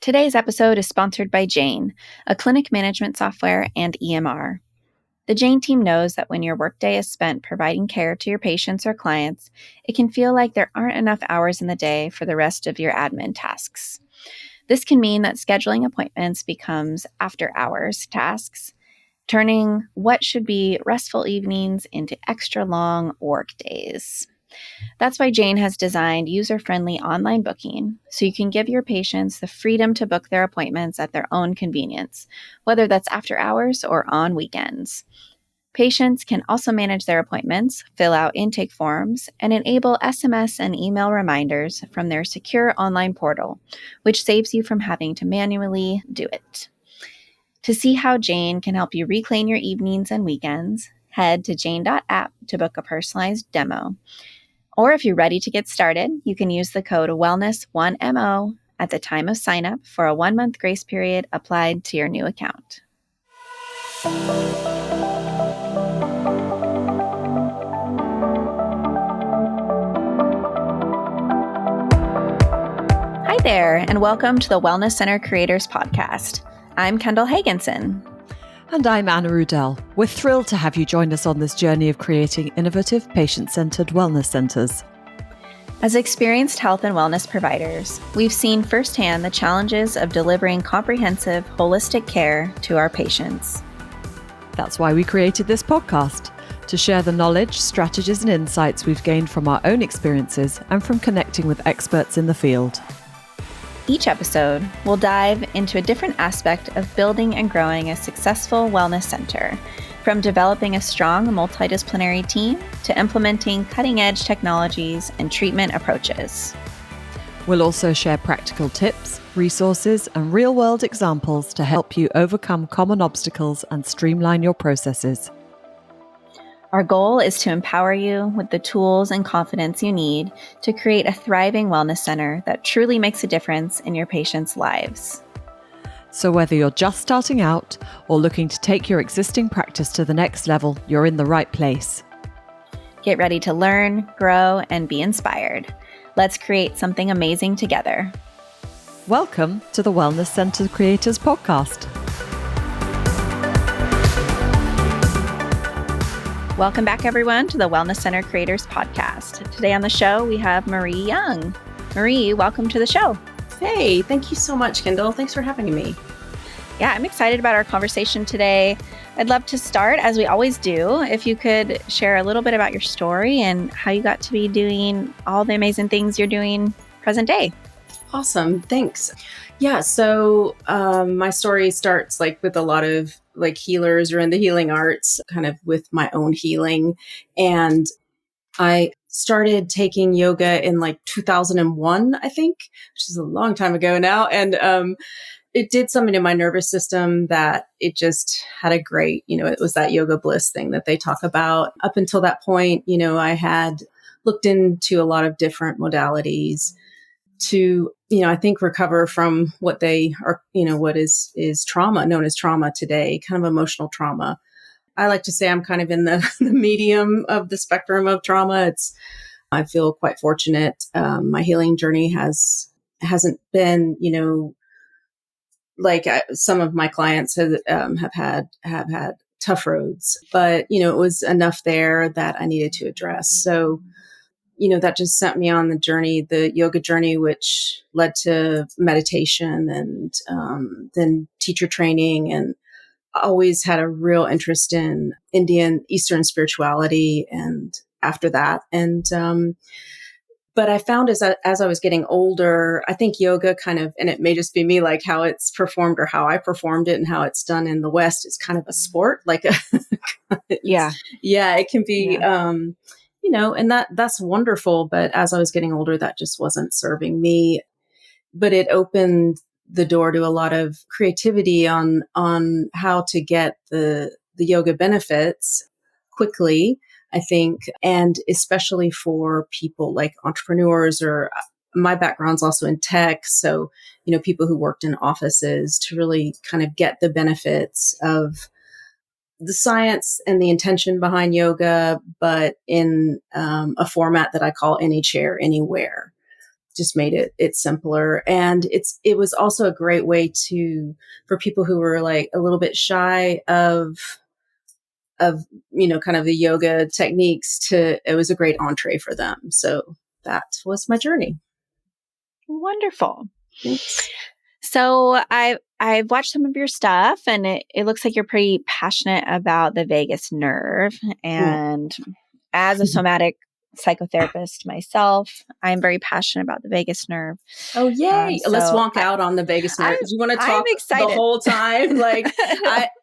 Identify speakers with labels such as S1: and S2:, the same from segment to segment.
S1: Today's episode is sponsored by Jane, a clinic management software and EMR. The Jane team knows that when your workday is spent providing care to your patients or clients, it can feel like there aren't enough hours in the day for the rest of your admin tasks. This can mean that scheduling appointments becomes after-hours tasks, turning what should be restful evenings into extra long work days. That's why Jane has designed user-friendly online booking, so you can give your patients the freedom to book their appointments at their own convenience, whether that's after hours or on weekends. Patients can also manage their appointments, fill out intake forms, and enable SMS and email reminders from their secure online portal, which saves you from having to manually do it. To see how Jane can help you reclaim your evenings and weekends, head to jane.app to book a personalized demo. Or if you're ready to get started, you can use the code WELLNESS1MO at the time of sign up for a 1-month grace period applied to your new account. Hi there, and welcome to the Wellness Center Creators Podcast. I'm Kendall Hagensen.
S2: And I'm Anna Rudell. We're thrilled to have you join us on this journey of creating innovative, patient-centered wellness centers.
S1: As experienced health and wellness providers, we've seen firsthand the challenges of delivering comprehensive, holistic care to our patients.
S2: That's why we created this podcast, to share the knowledge, strategies, and insights we've gained from our own experiences and from connecting with experts in the field.
S1: Each episode, we'll dive into a different aspect of building and growing a successful wellness center, from developing a strong multidisciplinary team to implementing cutting-edge technologies and treatment approaches.
S2: We'll also share practical tips, resources, and real-world examples to help you overcome common obstacles and streamline your processes.
S1: Our goal is to empower you with the tools and confidence you need to create a thriving wellness center that truly makes a difference in your patients' lives.
S2: So whether you're just starting out or looking to take your existing practice to the next level, you're in the right place.
S1: Get ready to learn, grow, and be inspired. Let's create something amazing together.
S2: Welcome to the Wellness Center Creators Podcast.
S1: Welcome back, everyone, to the Wellness Center Creators Podcast. Today on the show, we have Marie Young. Marie, welcome to the show.
S3: Hey, thank you so much, Kendall. Thanks for having me.
S1: Yeah, I'm excited about our conversation today. I'd love to start, as we always do, if you could share a little bit about your story and how you got to be doing all the amazing things you're doing present day.
S3: Awesome. Thanks. Yeah. So my story starts with a lot of healers or in the healing arts, kind of with my own healing. And I started taking yoga in 2001, I think, which is a long time ago now. And it did something to my nervous system that it just had a great, it was that yoga bliss thing that they talk about. Up until that point, I had looked into a lot of different modalities to, I think recover from what they are, what is trauma, known as trauma today, kind of emotional trauma. I like to say I'm kind of in the medium of the spectrum of trauma. I feel quite fortunate. My healing journey hasn't been, some of my clients have had tough roads, but it was enough there that I needed to address. So, that just sent me on the yoga journey, which led to meditation and then teacher training. And I always had a real interest in Indian Eastern spirituality. And after that, but I found as I was getting older, I think yoga kind of, and it may just be me, like how it's performed or how I performed it and how it's done in the West, is kind of a sport.
S1: Yeah,
S3: it can be. Yeah. And that's wonderful. But as I was getting older, that just wasn't serving me. But it opened the door to a lot of creativity on how to get the yoga benefits quickly, I think, and especially for people like entrepreneurs, or my background's also in tech. So, people who worked in offices, to really kind of get the benefits of the science and the intention behind yoga, but in a format that I call any chair, anywhere. just made it simpler. And it was also a great way for people who were like a little bit shy of, kind of the yoga techniques it was a great entree for them. So that was my journey.
S1: Wonderful.
S3: Thanks.
S1: So I've watched some of your stuff, and it looks like you're pretty passionate about the vagus nerve.
S3: Mm.
S1: And as a somatic psychotherapist myself, I'm very passionate about the vagus nerve.
S3: Oh, yay. Let's
S1: So
S3: wonk out on the vagus nerve. Do you want to
S1: I'm
S3: talk the
S1: excited.
S3: whole time? Like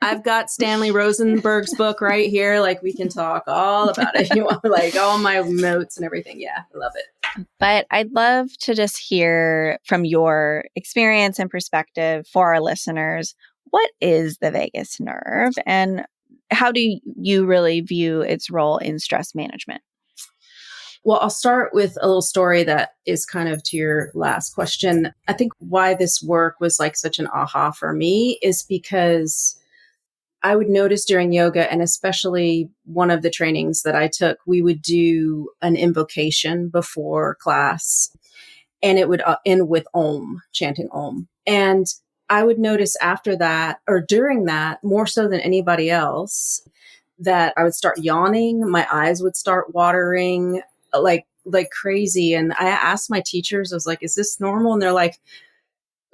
S3: I've got Stanley Rosenberg's book right here. Like we can talk all about it. You want like all my notes and everything. Yeah, I love it.
S1: But I'd love to just hear from your experience and perspective for our listeners. What is the vagus nerve, and how do you really view its role in stress management?
S3: Well, I'll start with a little story that is kind of to your last question. I think why this work was like such an aha for me is because I would notice during yoga, and especially one of the trainings that I took, we would do an invocation before class, and it would end with Om, chanting Om. And I would notice after that or during that, more so than anybody else, that I would start yawning. My eyes would start watering like crazy. And I asked my teachers, I was like, is this normal? And they're like,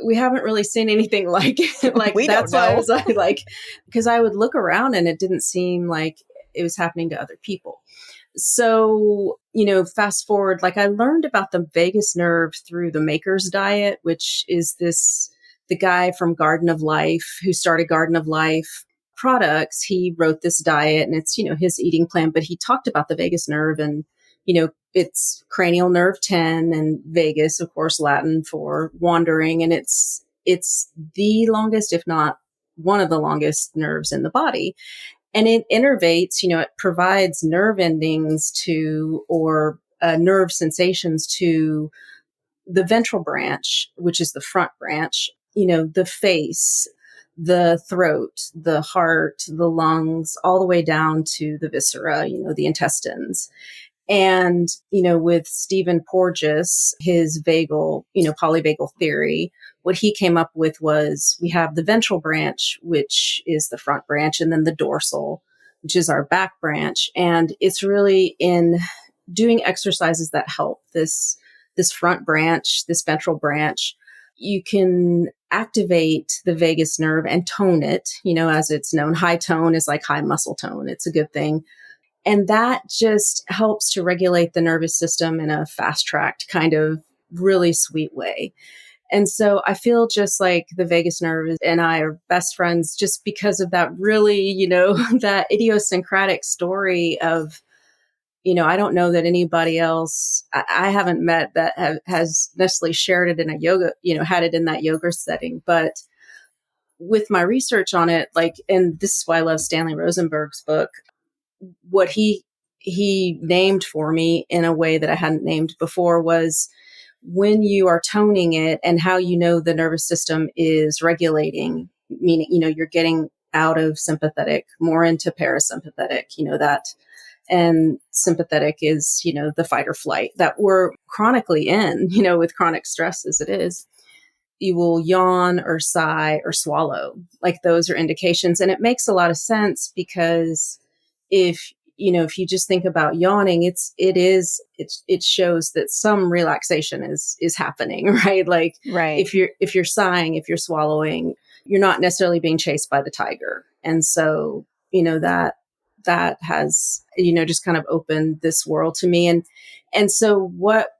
S3: we haven't really seen anything like it. Like,
S1: We
S3: that's
S1: don't
S3: why I
S1: know.
S3: was like, because I would look around and it didn't seem like it was happening to other people. So, fast forward, like I learned about the vagus nerve through the Maker's Diet, which is the guy from Garden of Life who started Garden of Life products. He wrote this diet and it's, his eating plan, but he talked about the vagus nerve and, it's cranial nerve 10 and vagus, of course, Latin for wandering. And it's the longest, if not one of the longest nerves in the body. And it innervates, it provides nerve endings or nerve sensations to the ventral branch, which is the front branch, the face, the throat, the heart, the lungs, all the way down to the viscera, the intestines. And, with Stephen Porges, his vagal, polyvagal theory, what he came up with was we have the ventral branch, which is the front branch, and then the dorsal, which is our back branch. And it's really in doing exercises that help this front branch, this ventral branch. You can activate the vagus nerve and tone it, as it's known. High tone is like high muscle tone. It's a good thing. And that just helps to regulate the nervous system in a fast tracked kind of really sweet way. And so I feel just like the vagus nerve and I are best friends just because of that really, that idiosyncratic story of, I don't know that anybody else I haven't met that has necessarily shared it in a yoga, had it in that yoga setting. But with my research on it, and this is why I love Stanley Rosenberg's book, what he named for me in a way that I hadn't named before was when you are toning it and how the nervous system is regulating, meaning, you're getting out of sympathetic, more into parasympathetic, that, and sympathetic is, the fight or flight that we're chronically in, with chronic stress as it is. You will yawn or sigh or swallow. Like those are indications. And it makes a lot of sense because if you just think about yawning, it shows that some relaxation is happening, right? Like
S1: Right.
S3: if you're sighing, if you're swallowing, you're not necessarily being chased by the tiger. And so, that has, just kind of opened this world to me. And so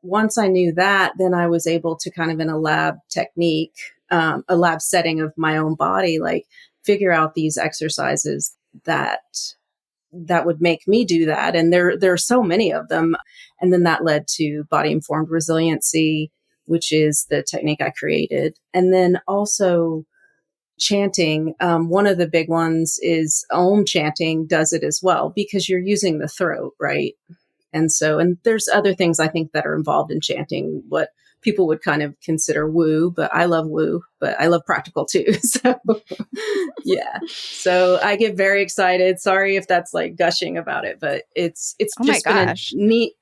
S3: once I knew that, then I was able to kind of in a lab technique, a lab setting of my own body, like figure out these exercises that would make me do that. And there are so many of them. And then that led to body informed resiliency, which is the technique I created. And then also chanting. One of the big ones is Om chanting does it as well, because you're using the throat, right? And there's other things I think that are involved in chanting, what people would kind of consider woo, but I love woo, but I love practical too. So yeah. So I get very excited. Sorry if that's like gushing about it, but it's
S1: Oh my
S3: just been
S1: gosh.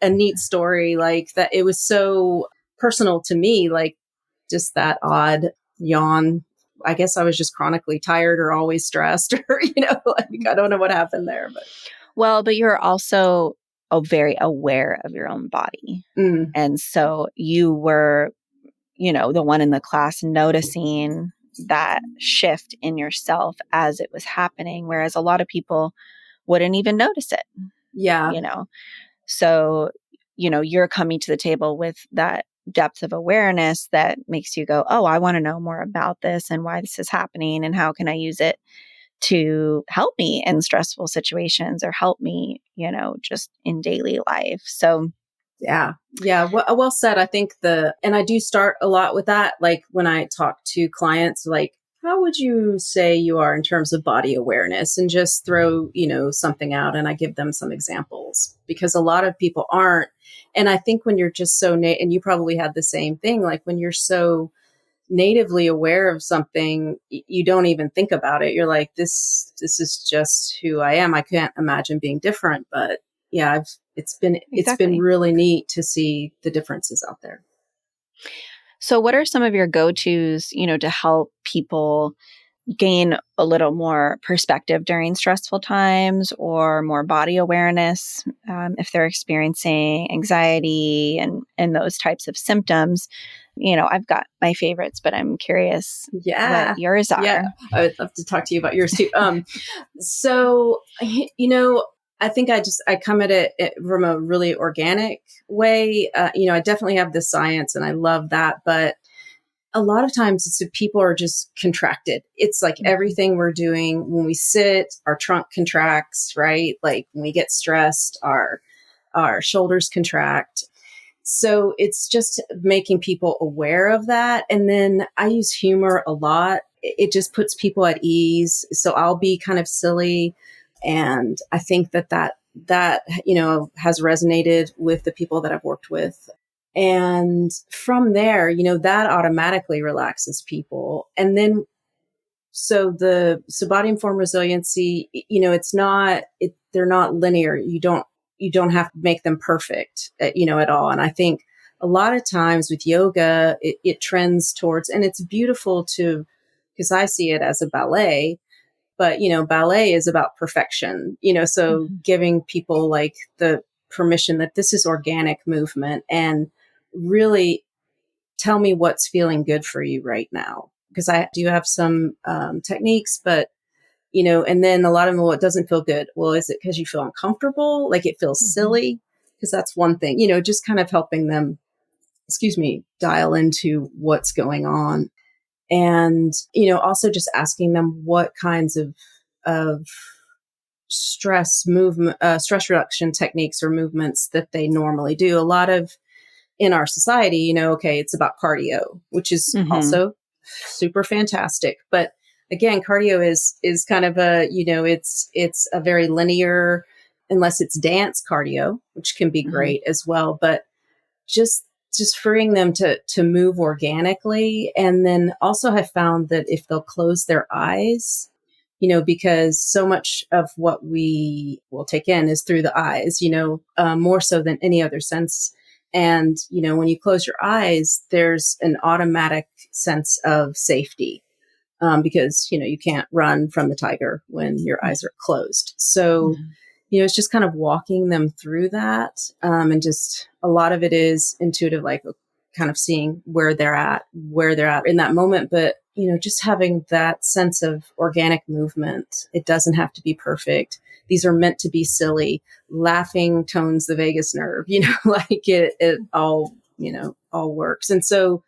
S3: a neat story like that. It was so personal to me, like just that odd yawn. I guess I was just chronically tired or always stressed or, like I don't know what happened there, but.
S1: Well, but you're also very aware of your own body.
S3: Mm,
S1: And so you were, the one in the class noticing that shift in yourself as it was happening, whereas a lot of people wouldn't even notice it,
S3: yeah.
S1: you know? So, you're coming to the table with that depth of awareness that makes you go, oh, I want to know more about this and why this is happening and how can I use it to help me in stressful situations or help me, just in daily life. So,
S3: Yeah. Yeah. Well said. I think and I do start a lot with that. Like when I talk to clients, like, how would you say you are in terms of body awareness, and just throw, something out, and I give them some examples because a lot of people aren't. And I think when you're just and you probably had the same thing, like when you're so natively aware of something, you don't even think about it. You're like, this is just who I am. I can't imagine being different. But yeah, it's been
S1: exactly.
S3: really neat to see the differences out there.
S1: So, what are some of your go tos, to help people gain a little more perspective during stressful times or more body awareness if they're experiencing anxiety and those types of symptoms? I've got my favorites, but I'm curious what
S3: Yeah.
S1: yours
S3: Yeah.
S1: are.
S3: I would love to talk to you about yours too. So, I think I come at it from a really organic way. I definitely have the science and I love that, but a lot of times it's that people are just contracted. It's like
S1: Mhm.
S3: everything we're doing when we sit, our trunk contracts, right? Like when we get stressed, our shoulders contract. So it's just making people aware of that. And then I use humor a lot. It just puts people at ease. So I'll be kind of silly. And I think that has resonated with the people that I've worked with. And from there, that automatically relaxes people. And then so body informed resiliency, they're not linear. You don't have to make them perfect, at all. And I think a lot of times with yoga, it trends towards, and it's beautiful because I see it as a ballet, but ballet is about perfection, so
S1: Mhm.
S3: giving people like the permission that this is organic movement, and really tell me what's feeling good for you right now. Because I do have some techniques, but and then a lot of them, well, it doesn't feel good. Well, is it because you feel uncomfortable? Like it feels
S1: Mhm.
S3: silly? Because that's one thing, just kind of helping them, dial into what's going on. And, also just asking them what kinds of stress reduction techniques or movements that they normally do. A lot of in our society, okay, it's about cardio, which is
S1: Mhm.
S3: also super fantastic. But again, cardio is kind of it's a very linear, unless it's dance cardio, which can be
S1: Mhm.
S3: great as well. But just freeing them to move organically. And then also have found that if they'll close their eyes, because so much of what we will take in is through the eyes, more so than any other sense. And, when you close your eyes, there's an automatic sense of safety, because, you can't run from the tiger when your eyes are closed. So,
S1: Mhm.
S3: it's just kind of walking them through that. And just a lot of it is intuitive, like kind of seeing where they're at in that moment. But, just having that sense of organic movement. It doesn't have to be perfect. These are meant to be silly. Laughing tones the vagus nerve, like it all, all works. And so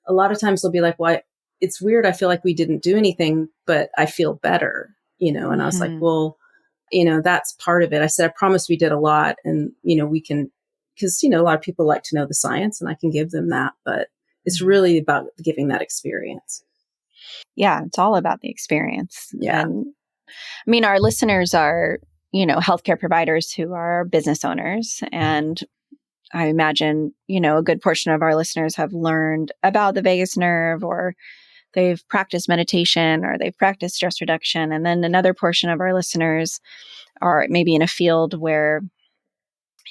S3: a lot of times they'll be like, well, it's weird. I feel like we didn't do anything, but I feel better, and I was like,
S1: Mhm.
S3: well, that's part of it. I said, I promise we did a lot, and, we can, because, a lot of people like to know the science and I can give them that, but it's
S1: Mhm.
S3: really about giving that experience.
S1: Yeah, it's all about the experience.
S3: Yeah.
S1: And I mean, our listeners are, healthcare providers who are business owners. And I imagine, a good portion of our listeners have learned about the vagus nerve, or they've practiced meditation, or they've practiced stress reduction. And then another portion of our listeners are maybe in a field where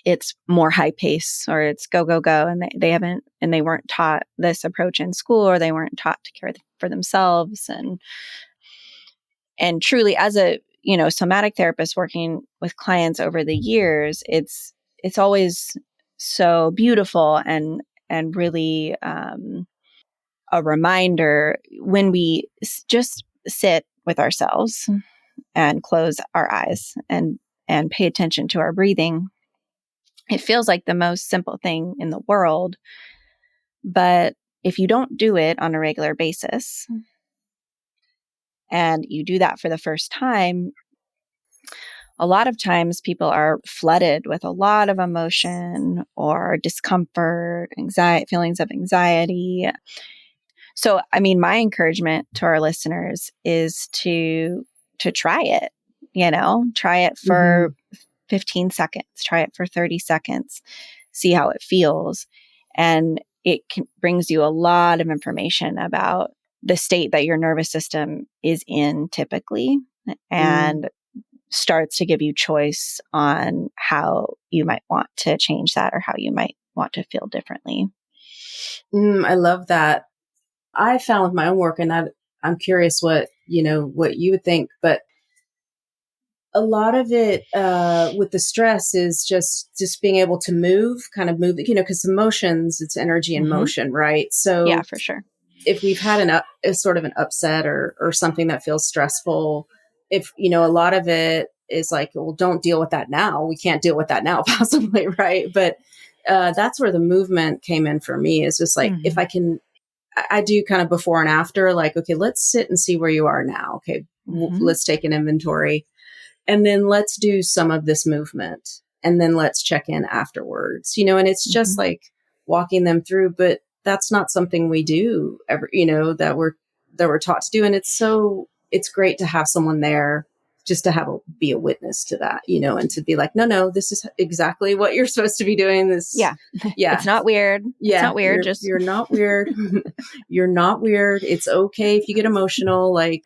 S1: it's more high pace, or it's go, go, go. And they weren't taught this approach in school, or they weren't taught to care for themselves. And truly, as a, somatic therapist working with clients over the years, it's always so beautiful and really, a reminder when we just sit with ourselves and close our eyes and pay attention to our breathing. It feels like the most simple thing in the world, but if you don't do it on a regular basis and you do that for the first time, a lot of times people are flooded with a lot of emotion or discomfort, anxiety, feelings of anxiety. So, I mean, my encouragement to our listeners is to try it, try it for 15 seconds, try it for 30 seconds, see how it feels. And it brings you a lot of information about the state that your nervous system is in typically, and starts to give you choice on how you might want to change that or how you might want to feel differently.
S3: I love that. I found with my own work, and I'm curious what you would think, but a lot of it with the stress is just being able to move, because emotions, it's energy in motion, right? So
S1: yeah, for sure.
S3: If we've had a sort of an upset or something that feels stressful, if a lot of it is like, well, don't deal with that now. We can't deal with that now, possibly, right? But that's where the movement came in for me. Is just like, if I can. I do kind of before and after, like, okay, let's sit and see where you are now. Okay, let's take an inventory. And then let's do some of this movement. And then let's check in afterwards, and it's just like walking them through, but that's not something we do ever, that we're taught to do. And it's great to have someone there just to be a witness to that, and to be like, no, this is exactly what you're supposed to be doing. This.
S1: Yeah.
S3: Yeah.
S1: It's not weird.
S3: Yeah.
S1: It's not weird.
S3: You're not weird. You're not weird. It's okay if you get emotional. Like,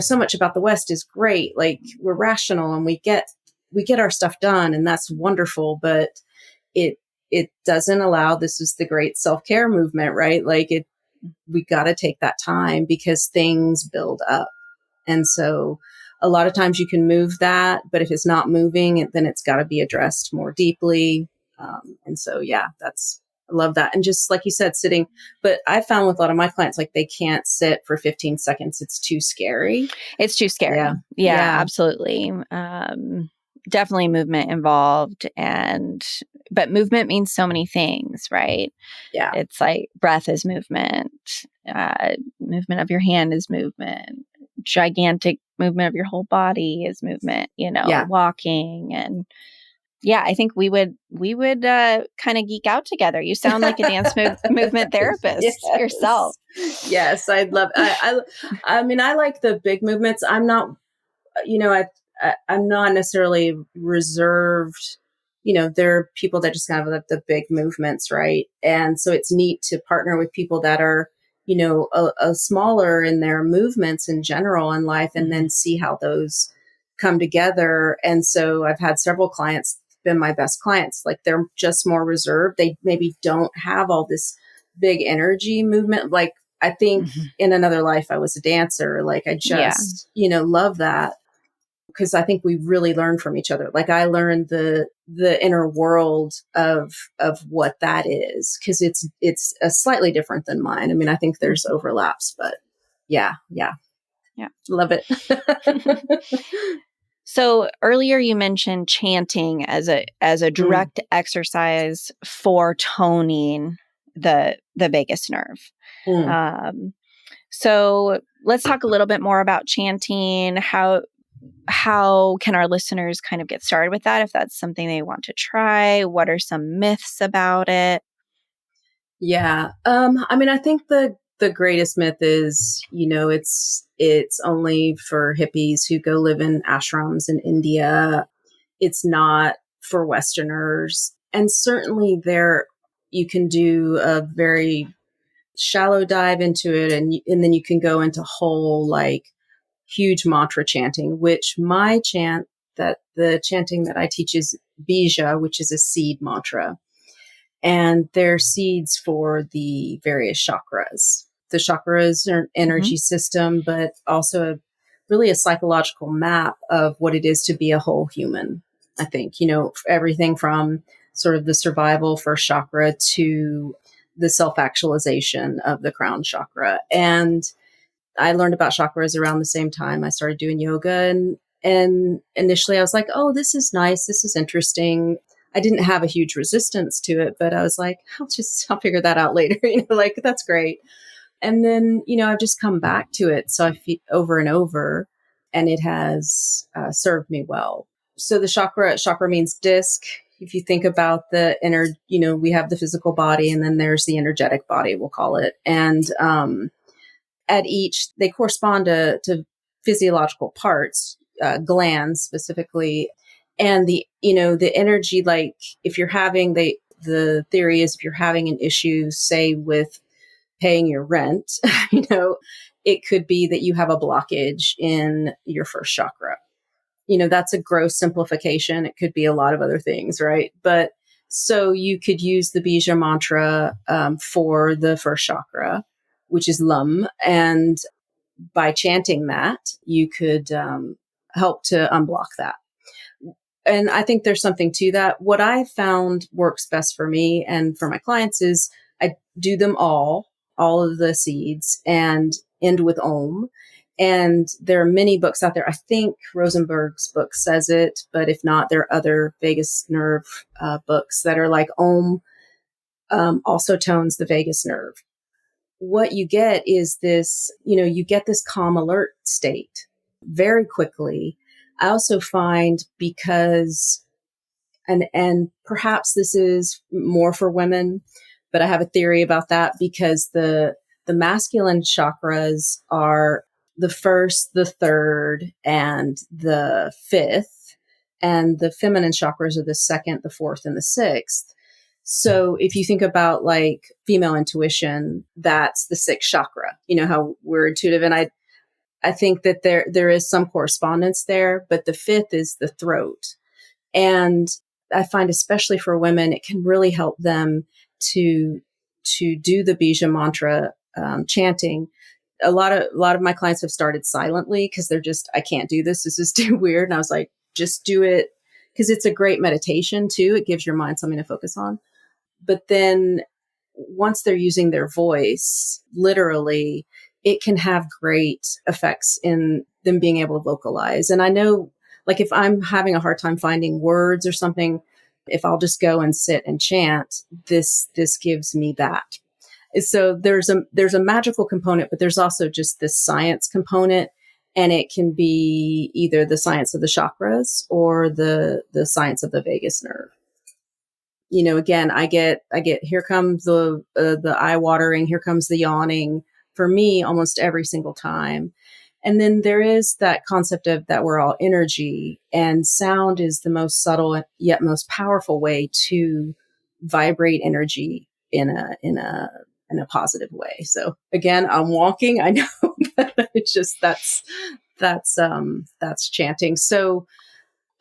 S3: so much about the West is great. Like, we're rational and we get our stuff done, and that's wonderful, but it doesn't allow, this is the great self-care movement, right? Like, we got to take that time because things build up. And so a lot of times you can move that, but if it's not moving, then it's got to be addressed more deeply. And so, yeah, I love that. And just like you said, sitting, but I found with a lot of my clients, like, they can't sit for 15 seconds. It's too scary.
S1: It's too scary. Yeah, absolutely. Definitely movement involved. But movement means so many things, right?
S3: Yeah.
S1: It's like breath is movement. Movement of your hand is movement. Gigantic movement of your whole body is movement, walking. And yeah, I think we would kind of geek out together. You sound like a dance movement therapist yourself.
S3: Yes, I'd love. I mean, I like the big movements. I'm not, I'm not necessarily reserved. There are people that just kind of like the big movements, right? And so it's neat to partner with people that are, a smaller in their movements in general in life, and then see how those come together. And so I've had several clients, been my best clients, like, they're just more reserved. They maybe don't have all this big energy movement. Like, I think in another life I was a dancer. Like, I just, love that, because I think we really learn from each other. Like, I learned the inner world of what that is, because it's a slightly different than mine. I mean, I think there's overlaps, but yeah. Love it.
S1: So earlier you mentioned chanting as a direct exercise for toning the vagus nerve. So let's talk a little bit more about chanting. How can our listeners kind of get started with that if that's something they want to try? What are some myths about it?
S3: Yeah. I mean, I think the greatest myth is, it's only for hippies who go live in ashrams in India. It's not for Westerners. And certainly you can do a very shallow dive into it, and then you can go into whole, like, huge mantra chanting, which the chanting that I teach is bija, which is a seed mantra. And they're seeds for the various chakras. The chakras are an energy system, but also really a psychological map of what it is to be a whole human. I think, everything from sort of the survival first chakra to the self-actualization of the crown chakra. And I learned about chakras around the same time I started doing yoga. And initially I was like, oh, this is nice. This is interesting. I didn't have a huge resistance to it, but I was like, I'll figure that out later. Like, that's great. And then, I've just come back to it. So I feel over and over, and it has served me well. So the chakra means disc. If you think about the inner, we have the physical body, and then there's the energetic body, we'll call it. And at each, they correspond to physiological parts, glands specifically. And the energy, like if you're having the theory is if you're having an issue, say with paying your rent, it could be that you have a blockage in your first chakra. That's a gross simplification. It could be a lot of other things, right? But so you could use the bija mantra for the first chakra, which is lum. And by chanting that, you could help to unblock that. And I think there's something to that. What I found works best for me and for my clients is I do them all of the seeds, and end with Om. And there are many books out there. I think Rosenberg's book says it, but if not, there are other vagus nerve books that are like Om also tones the vagus nerve. What you get is this, you get this calm alert state very quickly. I also find because, and perhaps this is more for women, but I have a theory about that because the masculine chakras are the first, the third, and the fifth, and the feminine chakras are the second, the fourth, and the sixth. So if you think about like female intuition, that's the sixth chakra, how we're intuitive. And I think that there is some correspondence there, but the fifth is the throat. And I find especially for women, it can really help them to do the bija mantra chanting. A lot of my clients have started silently because they're just, I can't do this. This is too weird. And I was like, just do it because it's a great meditation too. It gives your mind something to focus on. But then once they're using their voice, literally, it can have great effects in them being able to vocalize. And I know, like, if I'm having a hard time finding words or something, if I'll just go and sit and chant, this gives me that. So there's a magical component, but there's also just this science component, and it can be either the science of the chakras or the science of the vagus nerve. Again, I get here comes the eye watering, here comes the yawning for me almost every single time. And then there is that concept of that we're all energy, and sound is the most subtle yet most powerful way to vibrate energy in a positive way. So again, I'm walking, I know, but it's just that's chanting. So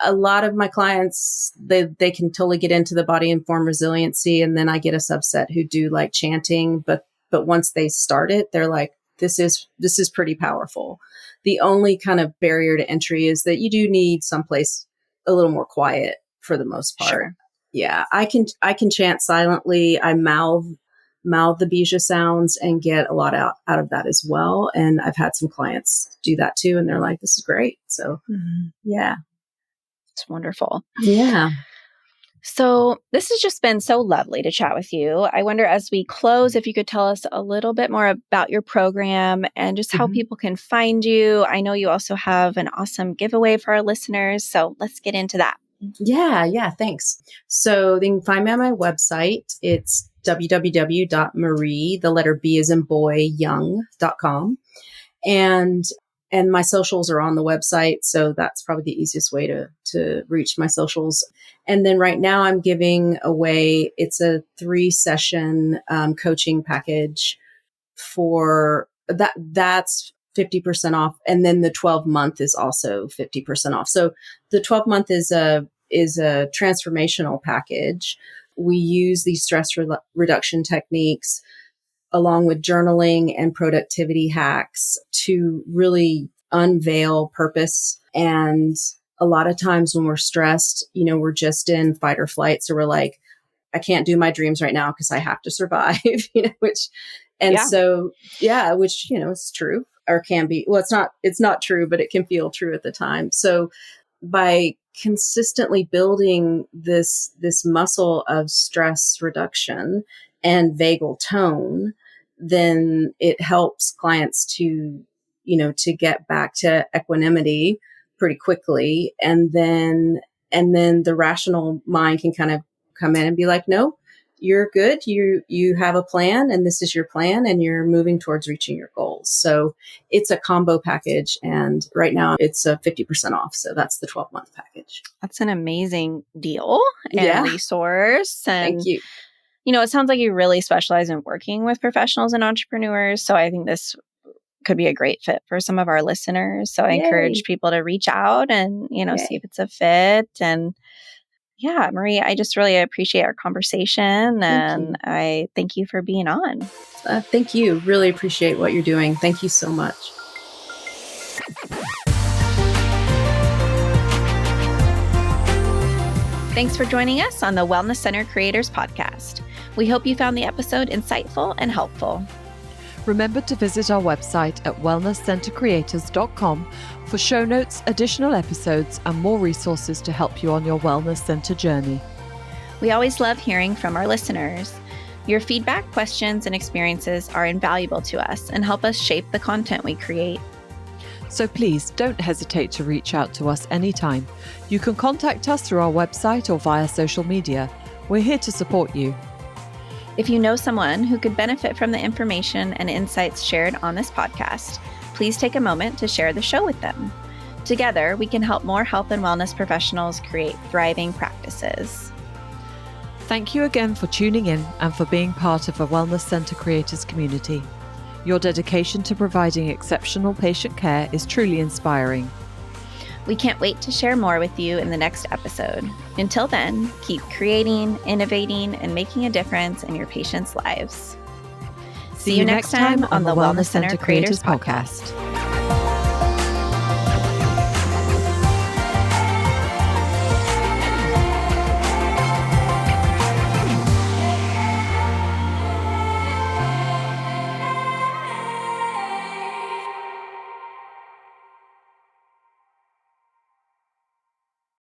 S3: a lot of my clients, they can totally get into the body informed resiliency. And then I get a subset who do like chanting, but once they start it, they're like, this is pretty powerful. The only kind of barrier to entry is that you do need someplace a little more quiet for the most part.
S1: Sure.
S3: Yeah. I can chant silently. I mouth the bija sounds and get a lot out of that as well. And I've had some clients do that too. And they're like, this is great. So yeah.
S1: It's wonderful.
S3: Yeah.
S1: So this has just been so lovely to chat with you. I wonder, as we close, if you could tell us a little bit more about your program and just how people can find you. I know you also have an awesome giveaway for our listeners. So let's get into that.
S3: Yeah. Thanks. So they can find me on my website. It's www.marie, the letter B as in boy, young.com. And my socials are on the website. So that's probably the easiest way to reach my socials. And then right now I'm giving away, it's a 3-session coaching package for that. That's 50% off. And then the 12-month is also 50% off. So the 12-month is is a transformational package. We use these stress reduction techniques along with journaling and productivity hacks to really unveil purpose. And a lot of times when we're stressed, we're just in fight or flight. So we're like, I can't do my dreams right now because I have to survive,
S1: Yeah.
S3: so, yeah, which, is true or can be. Well, it's not true, but it can feel true at the time. So by consistently building this muscle of stress reduction and vagal tone, then it helps clients to get back to equanimity pretty quickly. And then the rational mind can kind of come in and be like, no, you're good. You have a plan, and this is your plan, and you're moving towards reaching your goals. So it's a combo package. And right now it's 50% off. So that's the 12-month package.
S1: That's an amazing deal and
S3: Yeah.
S1: resource. And,
S3: Thank you.
S1: It sounds like you really specialize in working with professionals and entrepreneurs. So I think this could be a great fit for some of our listeners. So I encourage people to reach out and, see if it's a fit. And yeah, Marie, I just really appreciate our conversation, and I thank you for being on.
S3: Thank you. Really appreciate what you're doing. Thank you so much.
S1: Thanks for joining us on the Wellness Center Creators Podcast. We hope you found the episode insightful and helpful.
S2: Remember to visit our website at wellnesscentercreators.com for show notes, additional episodes, and more resources to help you on your wellness center journey.
S1: We always love hearing from our listeners. Your feedback, questions, and experiences are invaluable to us and help us shape the content we create.
S2: So please don't hesitate to reach out to us anytime. You can contact us through our website or via social media. We're here to support you.
S1: If you know someone who could benefit from the information and insights shared on this podcast, please take a moment to share the show with them. Together, we can help more health and wellness professionals create thriving practices.
S2: Thank you again for tuning in and for being part of a Wellness Center Creators community. Your dedication to providing exceptional patient care is truly inspiring.
S1: We can't wait to share more with you in the next episode. Until then, keep creating, innovating, and making a difference in your patients' lives. See you next time on the Wellness Center Creators Podcast.